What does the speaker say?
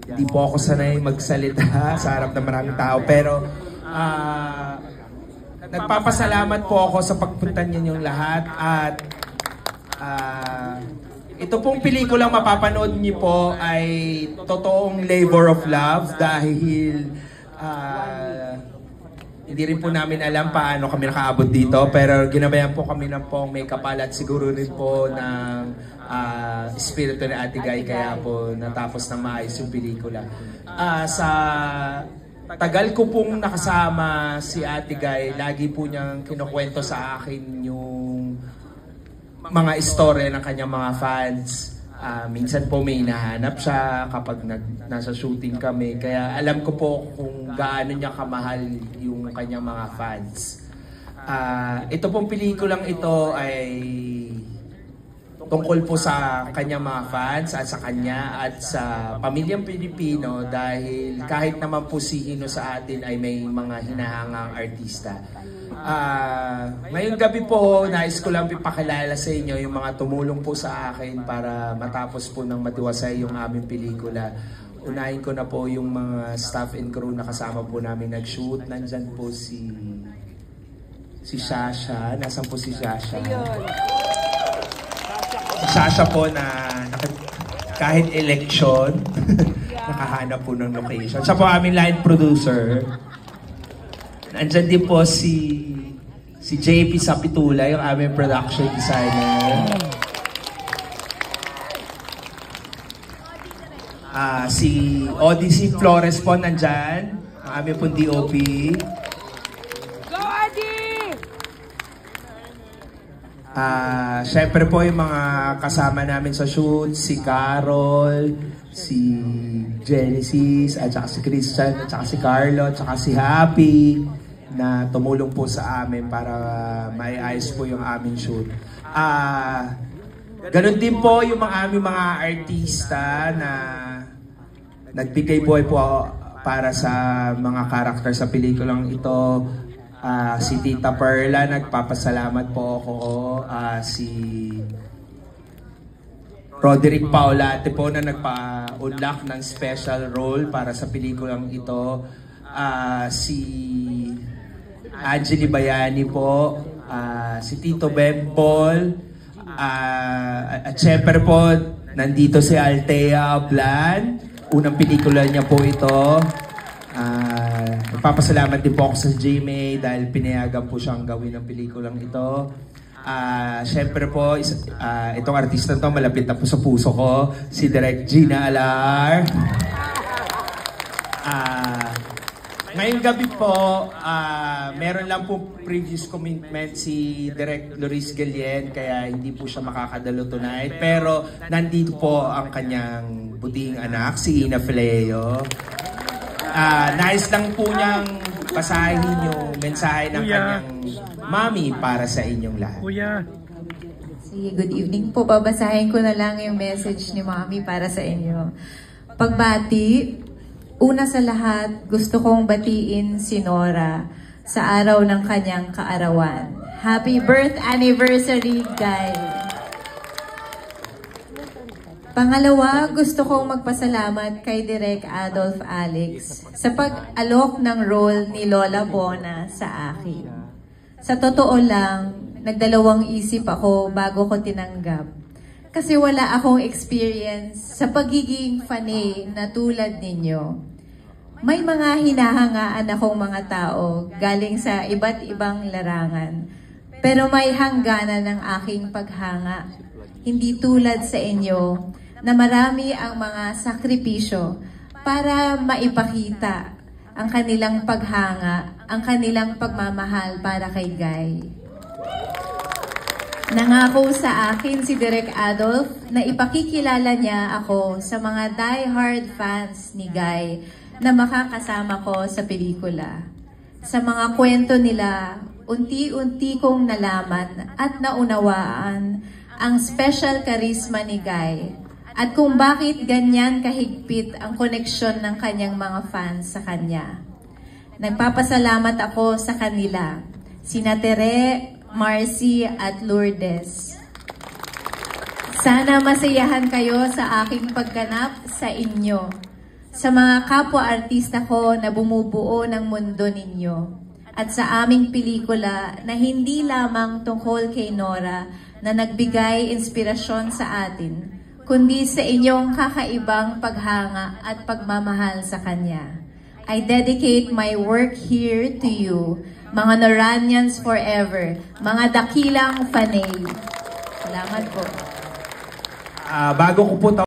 Di po ako sanay magsalita sa harap ng maraming tao, pero nagpapasalamat po ako sa pagpunta ninyong lahat at ito pong pelikulang mapapanood niyo po ay totoong labor of love dahil hindi rin po namin alam paano kami nakaabot dito, pero ginabayan po kami ng pong may kapal at siguro rin po ng espiritu ni Ate Guy, kaya po natapos na maayos yung pelikula. Sa tagal ko pong nakasama si Ate Guy, lagi po niyang kinukwento sa akin yung mga istorya ng kanyang mga fans. Minsan po may hinahanap siya kapag nasa shooting kami, kaya alam ko po kung gaano niya kamahal yung kanyang mga fans. Ito pong pelikulang ito ay tungkol po sa kanyang mga fans at sa kanya at sa pamilyang Pilipino, dahil kahit naman po sino sa atin ay may mga hinahangang artista. Ngayong gabi po, nais ko lang ipakilala sa inyo yung mga tumulong po sa akin para matapos po ng matiwasay yung aming pelikula. Unahin ko na po yung mga staff and crew na kasama po namin nag-shoot. Nandyan po si Shasha. Nasaan po si Shasha? Si Shasha po na kahit election, nakahanap po ng location. Siya po aming line producer. Nandyan din po si JP Sapitula, yung aming production designer. Si Odyssey Flores po nandyan, ang aming pong DOP. Go, Adi! Syempre po yung mga kasama namin sa shoot, si Carol, si Genesis, at saka si Christian, at saka si Carlo, at saka si Happy, na tumulong po sa amin para maiayos po yung aming shoot. Ganon din po yung aming mga artista na nagbigay buhay po para sa mga karakter sa pelikulang ito. Si Tita Perla, nagpapasalamat po ako. Si Roderick Paulate po na nagpa-unlock ng special role para sa pelikulang ito. Si Angeli Bayani po, si Tito Bempol, at syempre po nandito si Althea Ablan, unang pelikula niya po ito. Nagpapasalamat din po ako sa GMA dahil pinayagan po siyang gawin ng pelikulang ito. Syempre po, itong artista to malapit na po sa puso ko, si Direk Gina Alar. Ngayong gabi po, meron lang po previous commitment si Direk Loris Galien, kaya hindi po siya makakadalo tonight. Pero nandito po ang kanyang buting anak, si Ina Fileo. Nais lang po niyang basahin yung mensahe ng kanyang mami para sa inyong lahat. Sige, good evening po. Babasahin ko na lang yung message ni mami para sa inyo. Pagbati. Una sa lahat, gusto kong batiin si Nora sa araw ng kanyang kaarawan. Happy birth anniversary, Guy! Pangalawa, gusto kong magpasalamat kay Direk Adolf Alex sa pag-alok ng role ni Lola Bona sa akin. Sa totoo lang, nagdalawang isip ako bago ko tinanggap. Kasi wala akong experience sa pagiging fanay na tulad ninyo. May mga hinahangaan akong mga tao galing sa iba't ibang larangan. Pero may hangganan ng aking paghanga. Hindi tulad sa inyo na marami ang mga sakripisyo para maipakita ang kanilang paghanga, ang kanilang pagmamahal para kay Guy. Nangako sa akin si Direk Adolf na ipakikilala niya ako sa mga die-hard fans ni Guy na makakasama ko sa pelikula. Sa mga kwento nila, unti-unti kong nalaman at naunawaan ang special charisma ni Guy at kung bakit ganyan kahigpit ang koneksyon ng kanyang mga fans sa kanya. Nagpapasalamat ako sa kanila, sina Tere, Marcy at Lourdes. Sana masayahan kayo sa aking pagganap sa inyo. sa mga kapwa-artista ko na bumubuo ng mundo ninyo, at sa aming pelikula na hindi lamang tungkol kay Nora na nagbigay inspirasyon sa atin, kundi sa inyong kakaibang paghanga at pagmamahal sa Kanya. I dedicate my work here to you, mga Noranians forever, mga dakilang fanay. Salamat po. Bago ko po